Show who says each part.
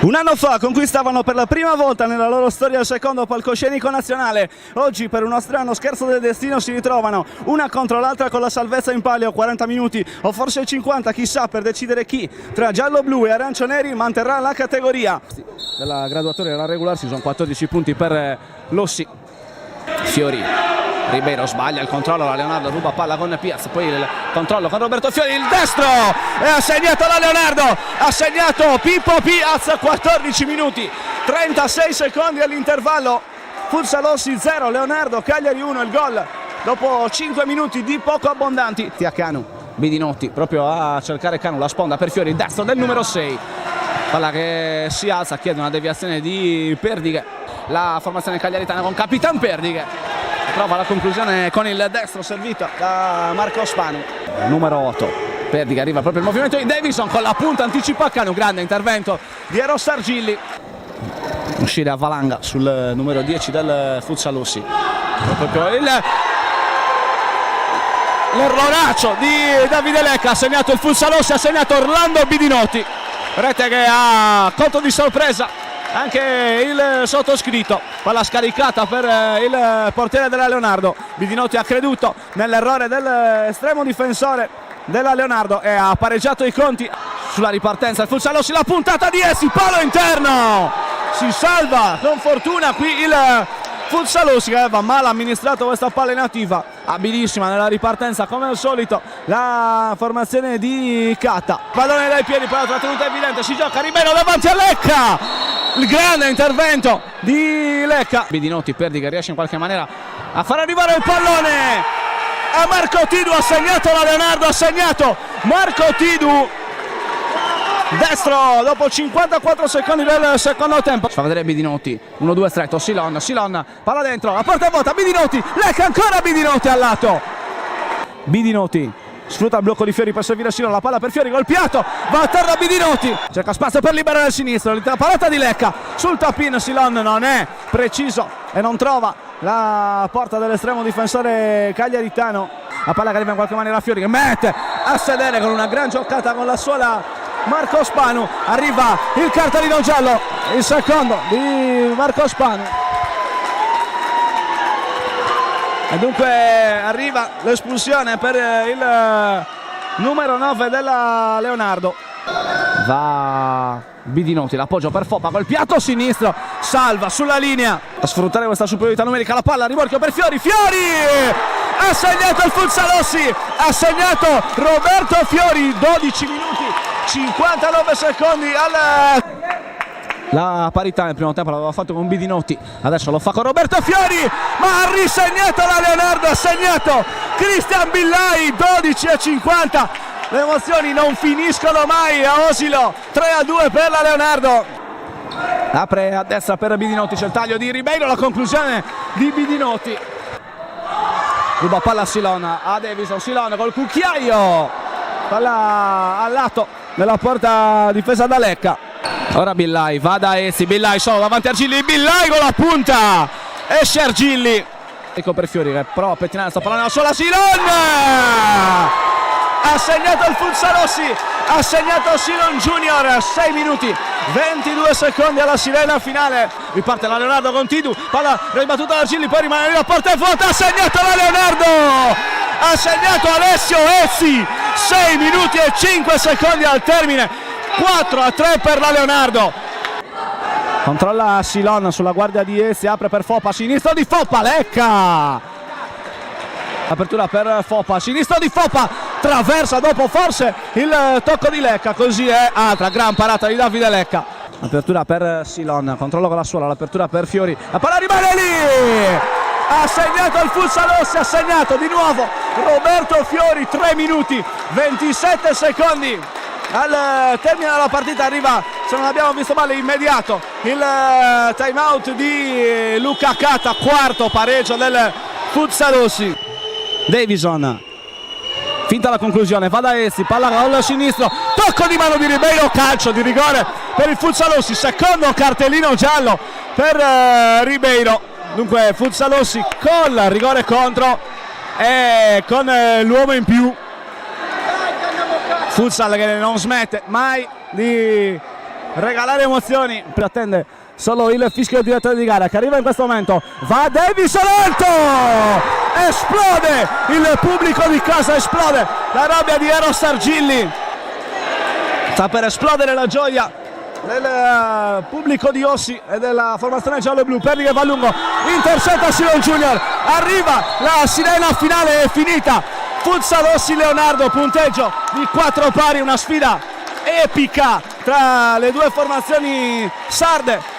Speaker 1: Un anno fa conquistavano per la prima volta nella loro storia il secondo palcoscenico nazionale. Oggi, per uno strano scherzo del destino, si ritrovano una contro l'altra con la salvezza in palio. 40 minuti o forse 50, chissà, per decidere chi tra giallo-blu e arancio-neri manterrà la categoria. Della graduatoria della regular season, 14 punti per Lossi. Fiori, Ribeiro sbaglia il controllo, la Leonardo ruba palla con Piaz, poi il controllo con Roberto Fiori, il destro, e ha segnato la Leonardo, ha segnato Pippo Piaz. 14 minuti 36 secondi all'intervallo. Fulsa Lossi 0, Leonardo Cagliari 1, il gol dopo 5 minuti di poco abbondanti. Canu, Bidinotti proprio a cercare Canu, la sponda per Fiori, il destro del numero 6, palla che si alza, chiede una deviazione di Perdighe. La formazione cagliaritana con Capitan Perdighe trova la conclusione con il destro servito da Marco Spanu. Numero 8, Perdighe, arriva proprio il movimento di Davison con la punta, anticipa Canu, grande intervento di Eros Argilli. Uscire a valanga sul numero 10 del Fulsa Lossi. Proprio l'erroraccio di Davide Lecca, ha segnato il Fulsa Lossi, ha segnato Orlando Bidinotti. Rete che ha colto di sorpresa anche il sottoscritto. Palla scaricata per il portiere della Leonardo. Bidinotti ha creduto nell'errore dell'estremo difensore della Leonardo e ha pareggiato i conti. Sulla ripartenza il Fulsa Lossi, la puntata di Essi, palo interno, si salva con fortuna qui il Fulsa Lossi, che aveva mal amministrato questa palla inattiva. Abilissima nella ripartenza come al solito la formazione di Cata. Pallone dai piedi, poi la trattenuta evidente, si gioca Ribeiro davanti a Lecca, il grande intervento di Lecca. Bidinotti, Perdighe riesce in qualche maniera a far arrivare il pallone a Marco Tidu, ha segnato la Leonardo, ha segnato Marco Tidu, destro dopo 54 secondi del secondo tempo. Fa vedere Bidinotti, 1-2 stretto, Silon, palla dentro, la porta è vuota, Bidinotti, Lecca ancora, Bidinotti al lato. Bidinotti sfrutta il blocco di Fiori per servire Silon, la palla per Fiori, golpiato, va a terra Bidinotti, cerca spazio per liberare il sinistro, la parata di Lecca sul tap-in, Silon non è preciso e non trova la porta dell'estremo difensore cagliaritano. La palla che arriva in qualche maniera a Fiori, che mette a sedere con una gran giocata con la suola Marco Spanu. Arriva il cartellino giallo, il secondo di Marco Spanu, e dunque arriva l'espulsione per il numero 9 della Leonardo. Va Bidinotti, l'appoggio per Foppa col piatto sinistro, salva sulla linea a sfruttare questa superiorità numerica. La palla a rimorchio per Fiori, ha segnato il Fulsa Lossi, ha segnato Roberto Fiori. 12 minuti 59 secondi la parità nel primo tempo l'aveva fatto con Bidinotti, adesso lo fa con Roberto Fiori, ma ha risegnato la Leonardo, ha segnato Cristian Billai. 12:50, le emozioni non finiscono mai a Osilo. 3-2 per la Leonardo. Apre a destra per Bidinotti, c'è il taglio di Ribeiro, la conclusione di Bidinotti. Ruba palla a Silon, a Davison, Silon col cucchiaio, palla al lato nella porta difesa da Lecca. Ora Billai, va da Essi, Billai solo davanti a Argilli, Billai con la punta, esce Argilli. Ecco per Fiori che prova a pettinare sta palla sola, Silon! Ha segnato il Fulsa Lossi, ha segnato Silon Junior. 6 minuti 22 secondi alla sirena finale. Riparte la Leonardo con Tidu, palla ribattuta da Argilli, poi rimane la porta è vuota, ha segnato la Leonardo, ha segnato Alessio Essi. 6 minuti e 5 secondi al termine, 4-3 per la Leonardo. Controlla Silon sulla guardia di Essi, apre per Foppa, sinistro di Foppa, Lecca. Apertura per Foppa, sinistro di Foppa, traversa dopo forse il tocco di Lecca, così è altra gran parata di Davide Lecca. Apertura per Silon, controllo con la suola, l'apertura per Fiori, la palla rimane lì. Ha segnato il Fulsa Lossi, ha segnato di nuovo Roberto Fiori. 3 minuti 27 secondi al termine della partita. Arriva, se non abbiamo visto male, immediato il time out di Luca Cata. Quarto pareggio del Fulsa Lossi. Davison, finta la conclusione, va da Essi, palla al sinistro, tocco di mano di Ribeiro, calcio di rigore per il Fulsa Lossi. Secondo cartellino giallo per Ribeiro. Dunque Fulsa Lossi con rigore contro e con l'uomo in più. Futsal che non smette mai di regalare emozioni, pretende solo il fischio del direttore di gara che arriva in questo momento. Va Davis Alento, esplode il pubblico di casa, esplode la rabbia di Eros Argilli, sta per esplodere la gioia del pubblico di Ossi e della formazione giallo-blu. Perli che va a lungo, intercetta Silon Junior, arriva la sirena finale, è finita. Futsal Ossi Leonardo, punteggio di 4 pari, una sfida epica tra le due formazioni sarde.